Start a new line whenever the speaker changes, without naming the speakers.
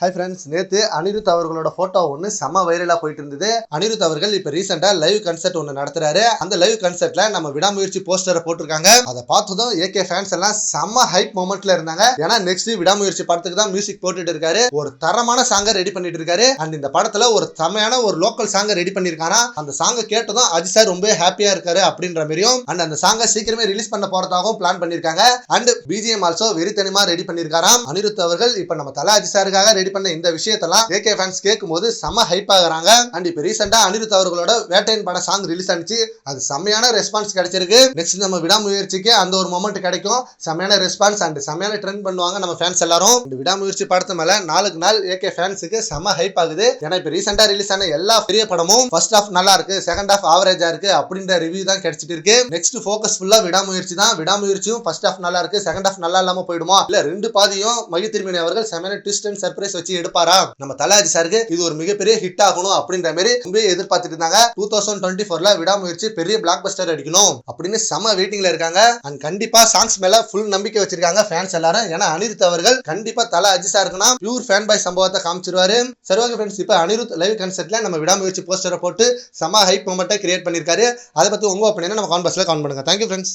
Hi friends, நேற்று அனிருத் அவர்களோட photo ஒன்று செம்ம வைரலாக போயிட்டு இருந்தது. அனிருத் அவர்கள் இப்போ ரீசெண்டாக லைவ் கன்சர்ட் ஒன்று நடத்துறாரு. அந்த லைவ் கன்சர்ட்ல நம்ம விடாமுயற்சி போஸ்டரை போட்டிருக்காங்க. அதை பார்த்ததும் ஏகே ஃபேன்ஸ் எல்லாம் செம்ம ஹைப் மொமெண்ட்ல இருந்தாங்க. ஏன்னா நெக்ஸ்ட் விடாமுயற்சி படத்துக்கு தான் மியூசிக் போட்டுட்டு இருக்காரு. ஒரு தரமான சாங்கை ரெடி பண்ணிட்டு இருக்காரு. அண்ட் இந்த படத்துல ஒரு செமையான ஒரு லோக்கல் சாங்கை ரெடி பண்ணிருக்காரா. அந்த சாங்கை கேட்டதும் அஜித் சார் ரொம்ப ஹாப்பியா இருக்காரு அப்படின்ற மாதிரியும், அண்ட் அந்த சாங்கை சீக்கிரமே ரிலீஸ் பண்ண போறதாகவும் பிளான் பண்ணிருக்காங்க. அண்ட் பிஜிஎம் ஆல்சோ வெறித்தனமா ரெடி பண்ணிருக்காராம். அனிருத் அவர்கள் இப்ப நம்ம தல அஜித் சாருக்காக ரெடி பண்ண இந்த விஷயத்தை ஏகே ஃபேன்ஸ் கேட்கும்போது செம ஹைப் ஆகுறாங்க. அண்ட் இப்ப ரீசெண்டா அனிருத் அவர்களோட வேட்டையன் பட சாங் ரிலீஸ் ஆனிச்சு. அது செமையான ரெஸ்பான்ஸ் கிடைச்சிருக்கு. நெக்ஸ்ட் நம்ம விடாமுயற்சிக்கு அந்த ஒரு மொமெண்ட் கிடைக்கும். செமையான ரெஸ்பான்ஸ் அண்ட் செமையான ட்ரெண்ட் பண்ணுவாங்க நம்ம ஃபேன்ஸ் எல்லாரும். இந்த விடாமுயற்சி படத்து மேல நாளுக்கு நாள் ஏகே ஃபேன்ஸுக்கு செம ஹைப் ஆகுது. ஏன்னா இப்ப ரீசெண்டா ரிலீஸ் ஆன எல்லா பெரிய படமும் ஃபர்ஸ்ட் ஹாஃப் நல்லா இருக்கு, செகண்ட் ஹாஃப் ஆவரேஜா இருக்கு அப்படின்ற ரிவ்யூ தான் கிடைச்சிட்டு இருக்கு. நெக்ஸ்ட் ஃபோக்கஸ் ஃபுல்லா விடாமுயற்சி தான். விடாமுயற்சியும் ஃபர்ஸ்ட் ஹாஃப் நல்லா இருக்கு, செகண்ட் ஹாஃப் நல்லா இல்லாம போயிடுமா, இல்ல ரெண்டு பாதியும் மகி திருமணி அவர்கள் செமையான ட்விஸ்ட் அண்ட் சர்ப்ரைஸ் வச்சு எடுப்பாரா. நம்ம தல அஜித் சாருக்கு இது ஒரு மிகப்பெரிய ஹிட் ஆகணும் அப்படின்ற மாதிரி ரொம்ப எதிர்பார்த்துட்டு இருந்தாங்க. 2024ல விடாமுயற்சி பெரிய பிளாக் பஸ்டர் அடிக்கணும் அப்படின்னு செம வெயிட்டிங்ல இருக்காங்க. அண்ட் கண்டிப்பா சாங்ஸ் மேல ஃபுல் நம்பிக்கை வச்சிருக்காங்க ஃபேன்ஸ் எல்லாரும். ஏன்னா அனிருத் அவர்கள் கண்டிப்பா Thala Ajith சாருக்குனா pure fan boy சம்பவத்தை காமிச்சிருவாரு. சரி ஓகே ஃப்ரெண்ட்ஸ், இப்போ அனிருத் லைவ் கன்சர்ட்ல நம்ம விடாமுயற்சி போஸ்டரை போட்டு செம ஹைப் மொமெண்ட்டை கிரியேட் பண்ணிருக்காரு. அதை பத்தி உங்க ஒப்பீனியனை நம்ம கமெண்ட் பாக்ஸ்ல கமெண்ட் பண்ணுங்க. Thank you friends.